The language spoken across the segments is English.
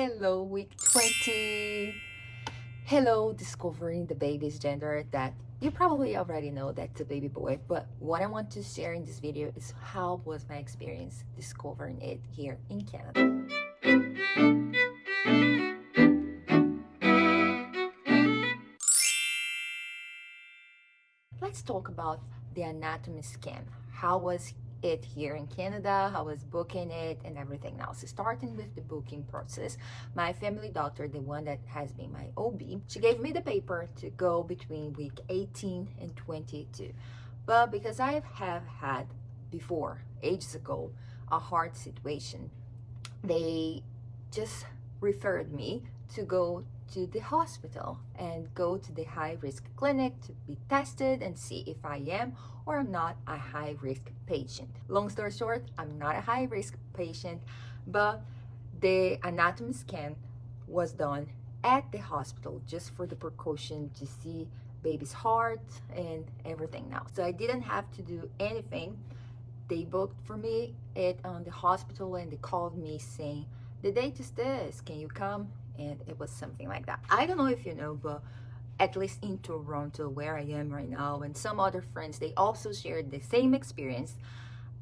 Hello, week 20. Hello, discovering the baby's gender that you probably already know that's a baby boy, but what I want to share in this video is how was my experience discovering it here in Canada. Let's talk about the anatomy scan. How was it here in Canada? How was booking it and everything else? So starting with the booking process, my family doctor, the one that has been my OB, she gave me the paper to go between week 18 and 22. But because I have had before, ages ago, a heart situation, they just referred me to go to the hospital and go to the high-risk clinic to be tested and see if I am or am not a high-risk patient. Long story short, I'm not a high-risk patient, but the anatomy scan was done at the hospital just for the precaution to see baby's heart and everything now. So I didn't have to do anything. They booked for me at the hospital and they called me saying, the date is this, can you come? And it was something like that. I don't know if you know, but at least in Toronto, where I am right now, and some other friends, they also shared the same experience.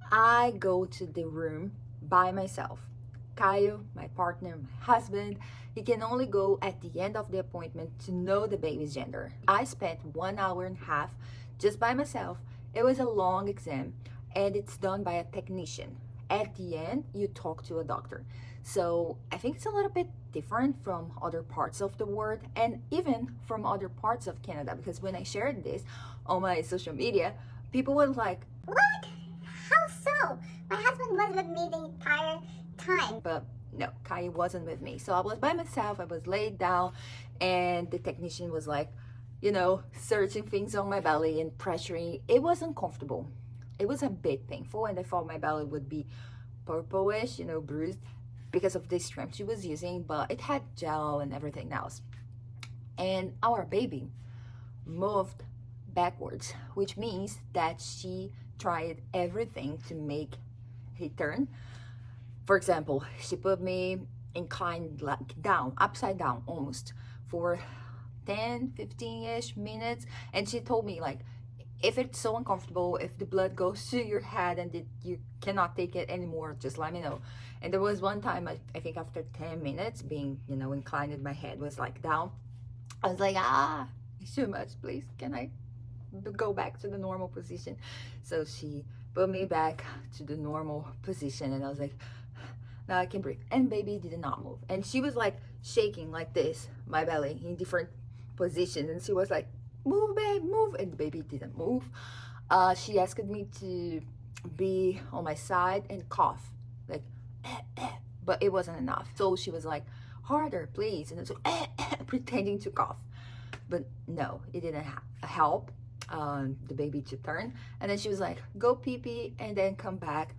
I go to the room by myself. Kyle, my partner, my husband, he can only go at the end of the appointment to know the baby's gender. I spent 1 hour and a half just by myself. It was a long exam and it's done by a technician. At the end, you talk to a doctor. So I think it's a little bit different from other parts of the world and even from other parts of Canada, because when I shared this on my social media, people were like, what? How so? My husband was with me the entire time. But no, Kai wasn't with me. So I was by myself, I was laid down, and the technician was like, searching things on my belly and pressuring. It was uncomfortable. It was a bit painful, and I thought my belly would be purplish, bruised because of the strength she was using, but it had gel and everything else. And our baby moved backwards, which means that she tried everything to make a turn. For example, she put me inclined like down, upside down almost, for 10-15-ish minutes, and she told me like, if it's so uncomfortable, if the blood goes to your head and you cannot take it anymore, just let me know. And there was one time, I think after 10 minutes being, inclined, my head was like down. I was like, it's too much, please. Can I go back to the normal position? So she put me back to the normal position and I was like, now I can breathe. And baby did not move. And she was like shaking like this, my belly in different positions. And she was like, move, babe, move. And the baby didn't move. She asked me to be on my side and cough, like, but it wasn't enough. So she was like, harder, please. And it's like, pretending to cough. But no, it didn't help the baby to turn. And then she was like, go pee pee and then come back.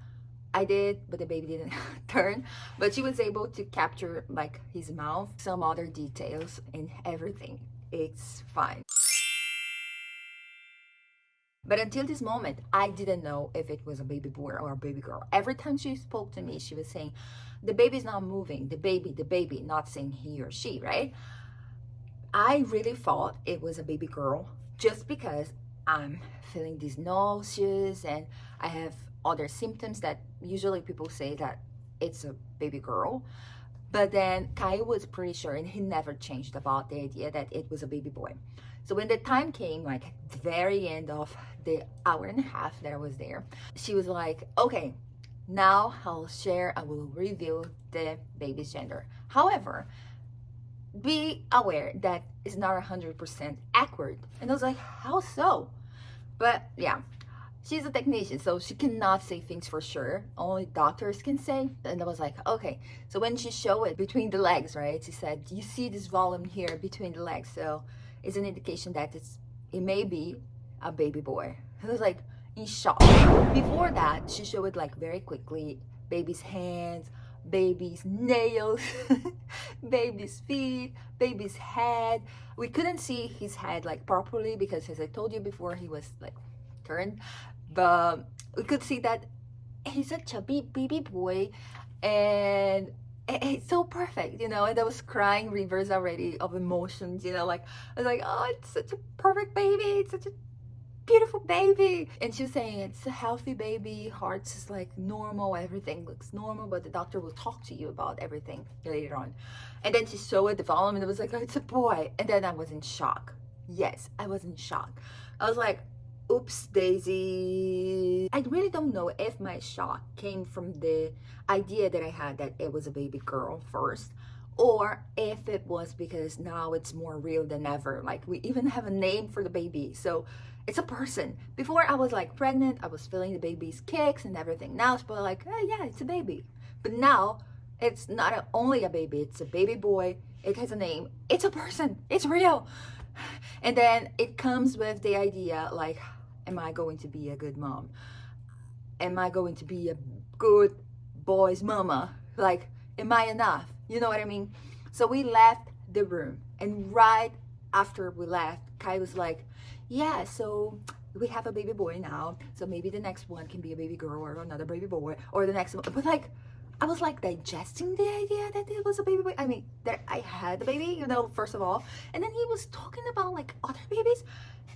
I did, but the baby didn't turn. But she was able to capture like his mouth, some other details, and everything. It's fine. But until this moment, I didn't know if it was a baby boy or a baby girl. Every time she spoke to me, she was saying, the baby's not moving, the baby, not saying he or she, right? I really thought it was a baby girl just because I'm feeling these nauseous and I have other symptoms that usually people say that it's a baby girl. But then Kai was pretty sure, and he never changed about the idea that it was a baby boy. So when the time came, like at the very end of the hour and a half that I was there, she was like, okay, now I will reveal the baby's gender. However, be aware that it's not 100% accurate. And I was like, how so? But yeah, she's a technician, so she cannot say things for sure. Only doctors can say. And I was like, okay. So when she showed it between the legs, right? She said, you see this volume here between the legs. So it's an indication that it may be a baby boy. I was like in shock. Before that, she showed it like very quickly, baby's hands, baby's nails, baby's feet, baby's head. We couldn't see his head like properly because, as I told you before, he was like turned, but we could see that he's a chubby baby boy. And it's so perfect, you know. And I was crying rivers already of emotions, you know, like I was like, oh, it's such a perfect baby, it's such a beautiful baby. And she was saying it's a healthy baby, heart's is like normal, everything looks normal, but the doctor will talk to you about everything later on. And then she showed the development. It was like, oh, it's a boy. And then I was in shock. Yes, I was in shock. I was like, oops daisy. I really don't know if my shock came from the idea that I had that it was a baby girl first, or if it was because now it's more real than ever. Like we even have a name for the baby, so it's a person. Before I was like pregnant, I was feeling the baby's kicks and everything. Now it's probably like, oh yeah, it's a baby. But now it's not only a baby, it's a baby boy. It has a name. It's a person. It's real. And then it comes with the idea like, am I going to be a good mom? Am I going to be a good boy's mama? Like, am I enough? You know what I mean? So we left the room, and right after we left, Kai was like, yeah, so we have a baby boy now, so maybe the next one can be a baby girl or another baby boy, or the next one. But like, I was like digesting the idea that it was a baby boy. I mean, that I had the baby, you know, first of all. And then he was talking about like other babies,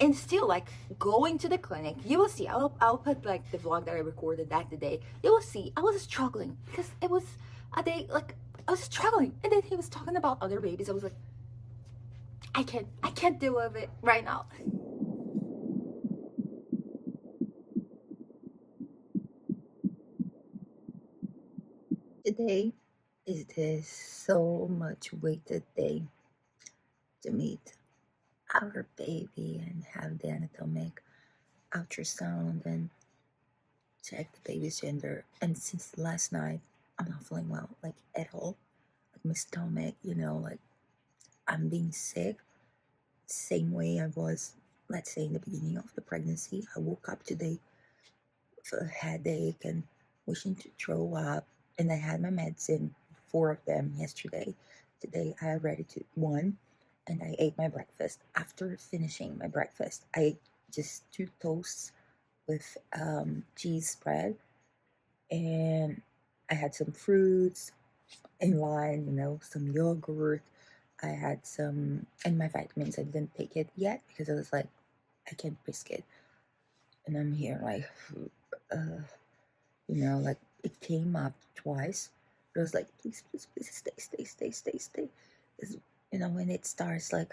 and still like going to the clinic. You will see, I'll put like the vlog that I recorded that the day. You will see I was struggling because it was a day, like I was struggling. And then he was talking about other babies. I was like, I can't deal with it right now. Today is the so much waited day to meet our baby and have the anatomic ultrasound and check the baby's gender. And since last night, I'm not feeling well, like at all. Like my stomach, you know, like I'm being sick. Same way I was, let's say, in the beginning of the pregnancy. I woke up today with a headache and wishing to throw up. And I had my medicine, 4 of them yesterday. Today I already took 1, and I ate my breakfast. After finishing my breakfast, I ate just 2 toasts with cheese spread, and I had some fruits in line, you know, some yogurt. I had some, and my vitamins. I didn't take it yet because I was like, I can't risk it. And I'm here like, you know, like it came up twice. It was like, please, please, please stay. It's, you know, when it starts like,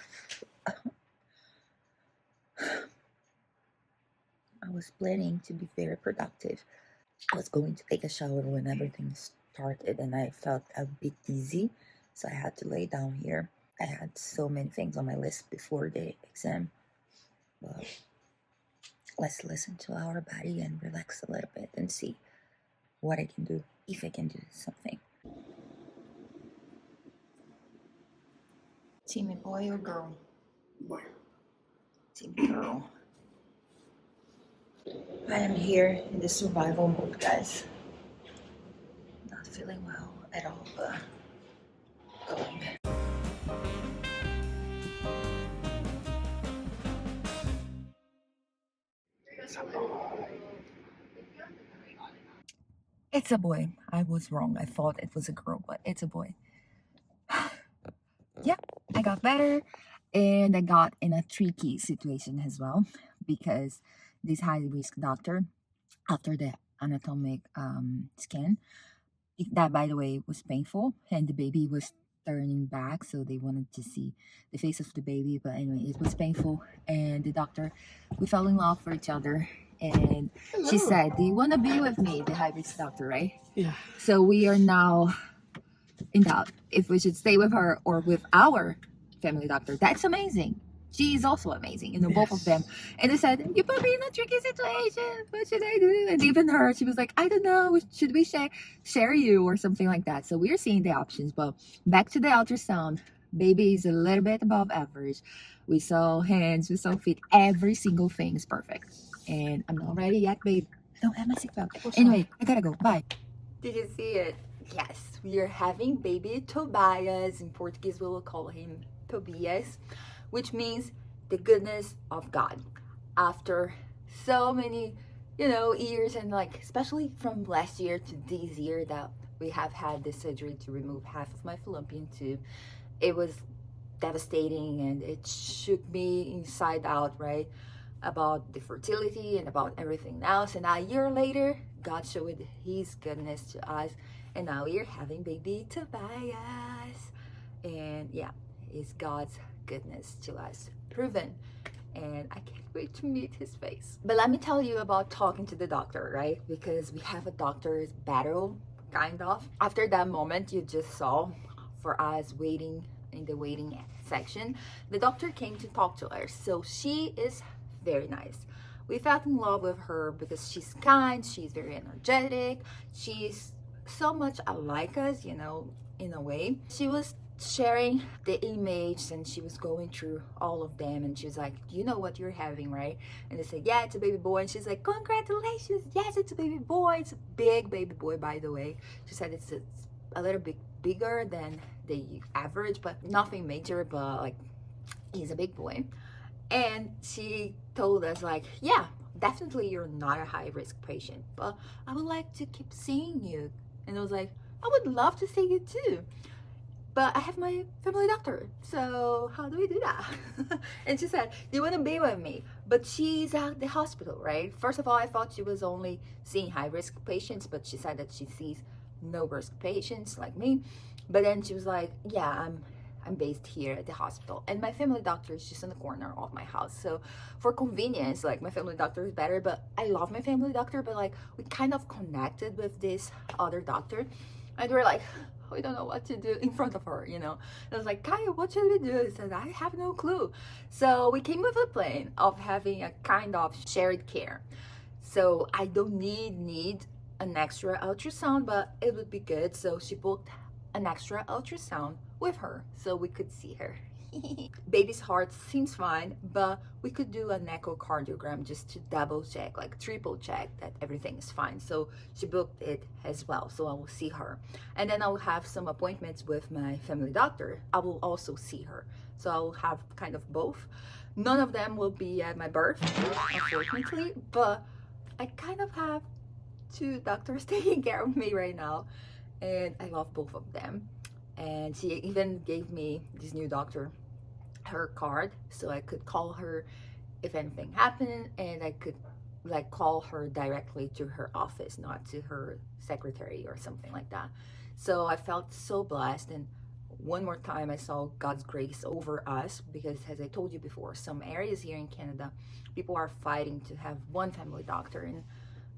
I was planning to be very productive. I was going to take a shower when everything started, and I felt a bit dizzy, so I had to lay down here. I had so many things on my list before the exam. Well, let's listen to our body and relax a little bit and see what I can do, if I can do something. Team boy or girl? Boy. Team girl. I am here in the survival mode, guys. Not feeling well at all, but going. It's a boy. I was wrong. I thought it was a girl, but it's a boy. Yeah, I got better, and I got in a tricky situation as well because this high-risk doctor, after the anatomic scan, that by the way was painful, and the baby was turning back, so they wanted to see the face of the baby. But anyway, it was painful, and the doctor, we fell in love for each other. And she said, do you want to be with me, the high-risk doctor, right? Yeah. So we are now in doubt if we should stay with her or with our family doctor. That's amazing. She is also amazing, you know, both of them. And they said, you put me in a tricky situation. What should I do? And even her, she was like, I don't know. Should we share you or something like that? So we're seeing the options. But back to the ultrasound. Baby is a little bit above average. We saw hands, we saw feet. Every single thing is perfect. And I'm not ready yet, babe. I don't have my seatbelt. Anyway, I gotta go. Bye. Did you see it? Yes, we are having baby Tobias. In Portuguese, we will call him Tobias, which means the goodness of God. After so many, you know, years, and like especially from last year to this year, that We have had this surgery to remove half of my fallopian tube. It was devastating and it shook me inside out, right? About the fertility and about everything else. And a year later, God showed his goodness to us. And now we're having baby Tobias. And yeah, it's God's goodness to us proven. And I can't wait to meet his face. But let me tell you about talking to the doctor, right? Because we have a doctor's battle, kind of. After that moment you just saw, for us waiting in the waiting section, the doctor came to talk to us. So she is very nice. We felt in love with her because she's kind, she's very energetic, she's so much alike us, you know, in a way. She was sharing the image and she was going through all of them, and she was like, you know what you're having, right? And they said, yeah, it's a baby boy. And she's like, congratulations, yes, it's a baby boy. It's a big baby boy, by the way. She said it's a little bit bigger than the average, but nothing major, but like he's a big boy. And she told us like, yeah, definitely you're not a high risk patient, but I would like to keep seeing you. And I was like, I would love to see you too, but I have my family doctor, so how do we do that? And she said, do you want to be with me? But she's at the hospital, right? First of all, I thought she was only seeing high-risk patients, but she said that she sees no-risk patients like me. But then she was like, yeah, I'm based here at the hospital, and my family doctor is just in the corner of my house. So for convenience, like my family doctor is better, but I love my family doctor, but like we kind of connected with this other doctor, and we're like, we don't know what to do in front of her, you know. And I was like, Kaya, what should we do? I said, I have no clue. So we came with a plan of having a kind of shared care. So I don't need an extra ultrasound, but it would be good. So she booked an extra ultrasound with her so we could see her. Baby's heart seems fine, but we could do an echocardiogram just to double check, like triple check that everything is fine. So she booked it as well, so I will see her. And then I will have some appointments with my family doctor. I will also see her, so I will have kind of both. None of them will be at my birth, unfortunately, but I kind of have two doctors taking care of me right now, and I love both of them. And she even gave me, this new doctor, her card, so I could call her if anything happened, and I could like call her directly to her office, not to her secretary or something like that. So I felt so blessed, and one more time I saw God's grace over us, because as I told you before, some areas here in Canada, people are fighting to have one family doctor, and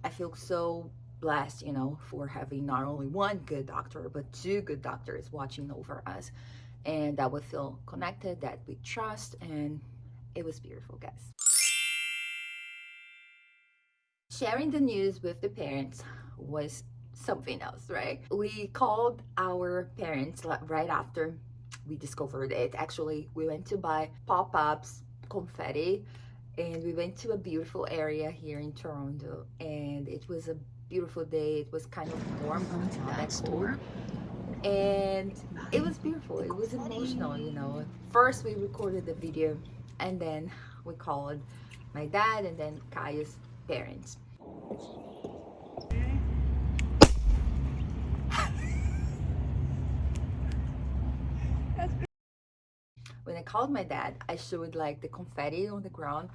I feel so blessed, you know, for having not only one good doctor, but two good doctors watching over us, and that we feel connected, that we trust, and it was beautiful, guys. Sharing the news with the parents was something else, right? We called our parents right after we discovered it. Actually, we went to buy pop-ups, confetti, and we went to a beautiful area here in Toronto, and it was a beautiful day. It was kind of warm, but not that cold, and it was beautiful. It was emotional, you know. First we recorded the video, and then we called my dad and then Kaya's parents. When I called my dad, I showed like the confetti on the ground,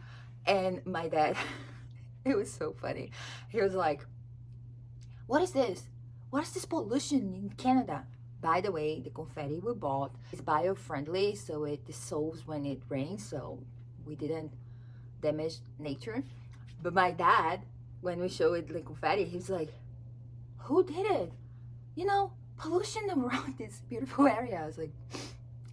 and my dad, it was so funny. He was like, what is this? What is this pollution in Canada? By the way, the confetti we bought is bio-friendly, so it dissolves when it rains, so we didn't damage nature. But my dad, when we showed the confetti, he was like, who did it? You know, pollution around this beautiful area. I was like,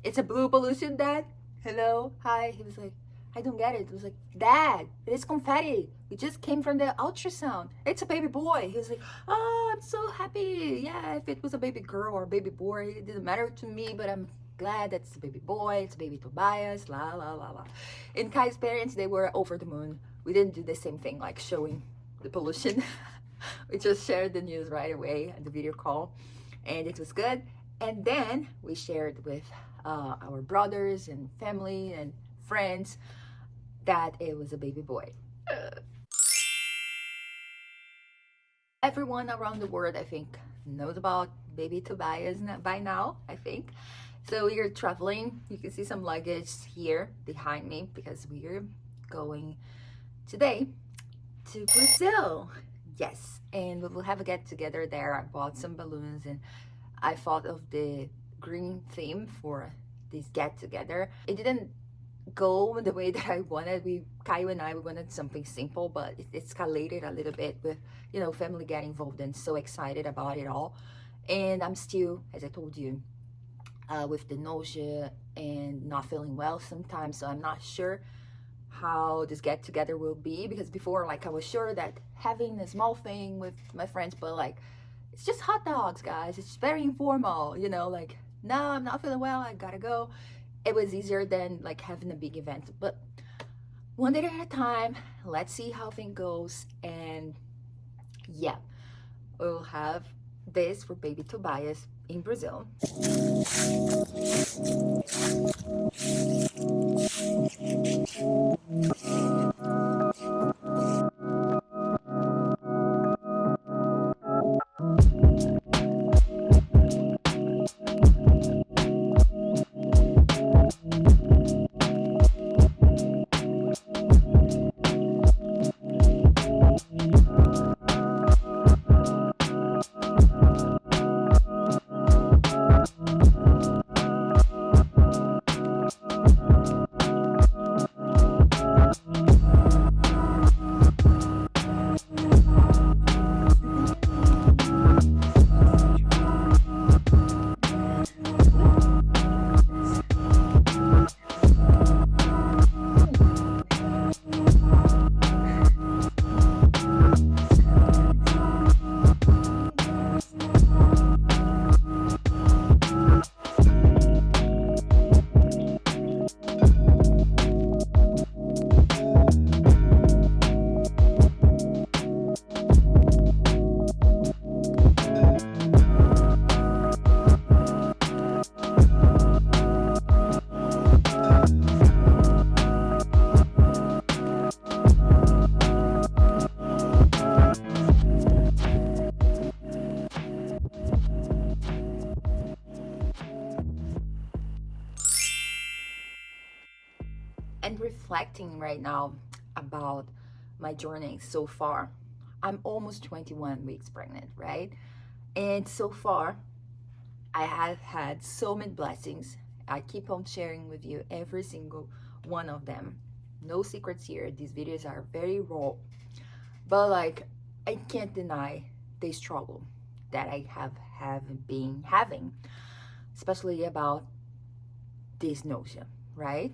it's a blue pollution, Dad? Hello? Hi? He was like, I don't get it. I was like, Dad, it is confetti. We just came from the ultrasound. It's a baby boy. He was like, oh, I'm so happy. Yeah, if it was a baby girl or a baby boy, it didn't matter to me, but I'm glad that's a baby boy. It's a baby Tobias, la, la, la, la. And Kai's parents, they were over the moon. We didn't do the same thing, like showing the pollution. We just shared the news right away at the video call, and it was good. And then we shared with our brothers and family and friends that it was a baby boy. Everyone around the world, I think, knows about baby Tobias by now, I think. So we are traveling. You can see some luggage here behind me because we are going today to Brazil. Yes, and we will have a get together there. I bought some balloons and I thought of the green theme for this get together. It didn't go the way that I wanted. Caio and I, we wanted something simple, but it escalated a little bit with, family getting involved and so excited about it all. And I'm still, as I told you, with the nausea and not feeling well sometimes. So I'm not sure how this get together will be, because before, like, I was sure that having a small thing with my friends, but like, it's just hot dogs, guys. It's very informal, like, no, I'm not feeling well, I gotta go. It was easier than like having a big event, but one day at a time. Let's see how things goes. And yeah, we'll have this for baby Tobias in Brazil. And reflecting right now about my journey so far, I'm almost 21 weeks pregnant, right? And so far, I have had so many blessings. I keep on sharing with you every single one of them. No secrets here. These videos are very raw. But like, I can't deny the struggle that I have been having, especially about this nausea, right?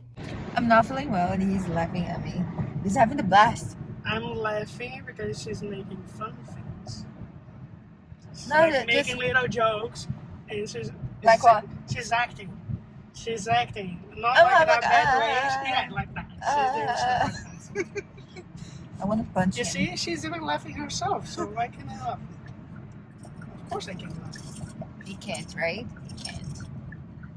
I'm not feeling well and he's laughing at me. He's having the blast. I'm laughing because she's making fun things. She's No, making little jokes, and she's like what? She's acting. She's acting, not Oh, like in like, a bad way. Yeah, like that. She's doing stuff like that. I want to punch You him. see, she's even laughing herself. So why can I laugh? Of course I can laugh. He can't, right? He can't.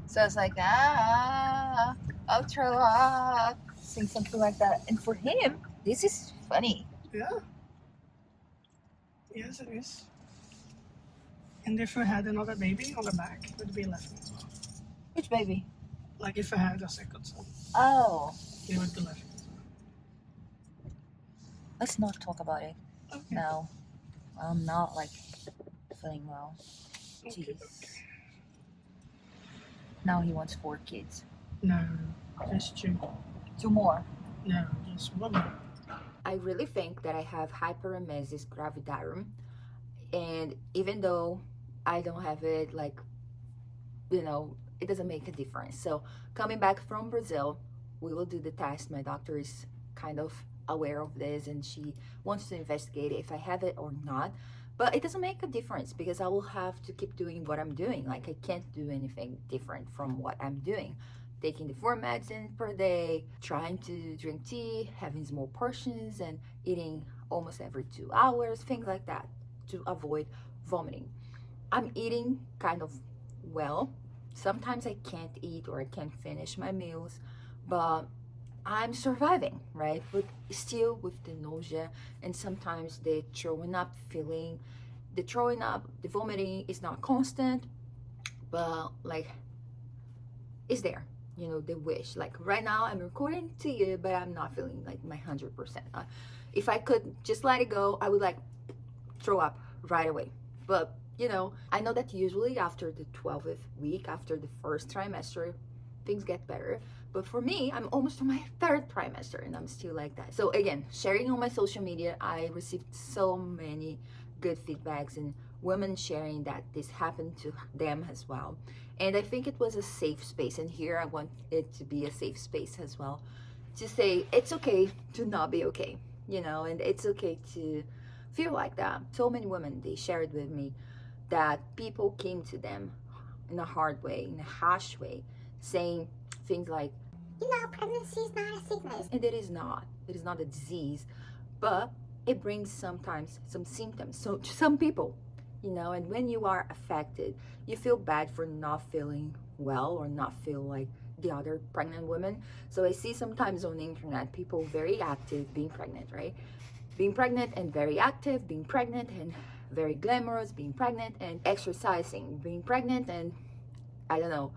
So it's like, I'll throw up, sing something like that. And for him, this is funny. Yeah. Yes, it is. And if I had another baby on the back, it would be laughing as well. Which baby? Like if I had a second son, Oh, he would be laughing as well. let's not talk about it. Okay. No, I'm not like feeling well. Okay, Jeez. okay. Now he wants 4 kids. No, just 2. 2 more. No, just 1 more. I really think that I have Hyperemesis Gravidarum, and even though I don't have it, like, it doesn't make a difference. So coming back from Brazil, we will do the test. My doctor is kind of aware of this and she wants to investigate if I have it or not. But it doesn't make a difference because I will have to keep doing what I'm doing. Like, I can't do anything different from what I'm doing. Taking the 4 medicines per day, trying to drink tea, having small portions, and eating almost every 2 hours, things like that, to avoid vomiting. I'm eating kind of well. Sometimes I can't eat or I can't finish my meals, but I'm surviving, right? But still with the nausea and sometimes the throwing up feeling, the throwing up, the vomiting is not constant, but like it's there, you know, the wish. Like right now I'm recording to you, but I'm not feeling like my 100%. If I could just let it go, I would like throw up right away. But you know, I know that usually after the 12th week, after the first trimester, things get better. But for me, I'm almost on my 3rd trimester and I'm still like that. So again, sharing on my social media, I received so many good feedbacks and women sharing that this happened to them as well. And I think it was a safe space, and here I want it to be a safe space as well, to say it's okay to not be okay, you know, and it's okay to feel like that. So many women, they shared with me that people came to them in a hard way, in a harsh way, saying things like, You know, pregnancy is not a sickness. and it is not a disease, but it brings sometimes some symptoms, so to some people, you know. And when you are affected, you feel bad for not feeling well or not feel like the other pregnant women. So I see sometimes on the internet people very active being pregnant, right? Being pregnant and very active, being pregnant and very glamorous, being pregnant and exercising, being pregnant and I don't know,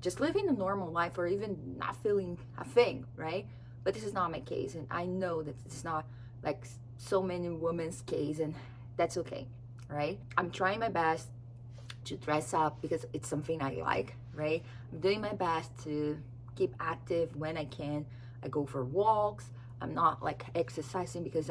just living a normal life or even not feeling a thing, right? But this is not my case, and I know that it's not like so many women's case, and that's okay, right? I'm trying my best to dress up because it's something I like, right? I'm doing my best to keep active when I can. I go for walks. I'm not like exercising because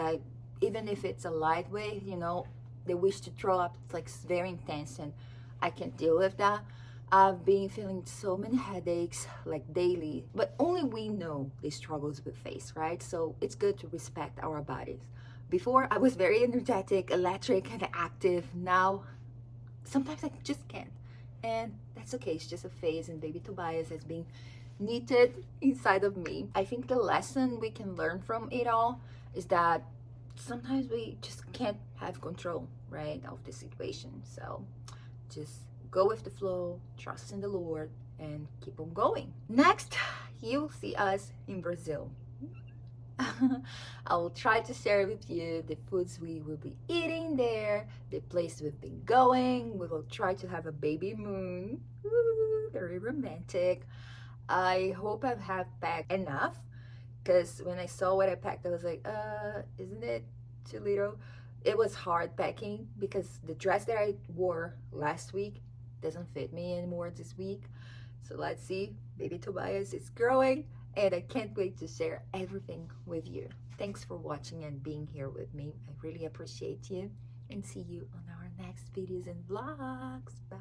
even if it's a light way, you know, the wish to throw up, it's like very intense and I can't deal with that. I've been feeling so many headaches like daily, but only we know the struggles we face, right? So it's good to respect our bodies. Before I was very energetic, electric, and active. Now, sometimes I just can't. And that's okay, it's just a phase, and baby Tobias has been knitted inside of me. I think the lesson we can learn from it all is that sometimes we just can't have control, right, of the situation. So just go with the flow, trust in the Lord, and keep on going. Next, you'll see us in Brazil. I will try to share with you the foods we will be eating there, the place we've been going. We will try to have a baby moon. Woo, very romantic. I hope I have packed enough, because when I saw what I packed, I was like, isn't it too little? It was hard packing because the dress that I wore last week doesn't fit me anymore this week. So let's see. Baby Tobias is growing, and I can't wait to share everything with you. Thanks for watching and being here with me. I really appreciate you, and see you on our next videos and vlogs. Bye.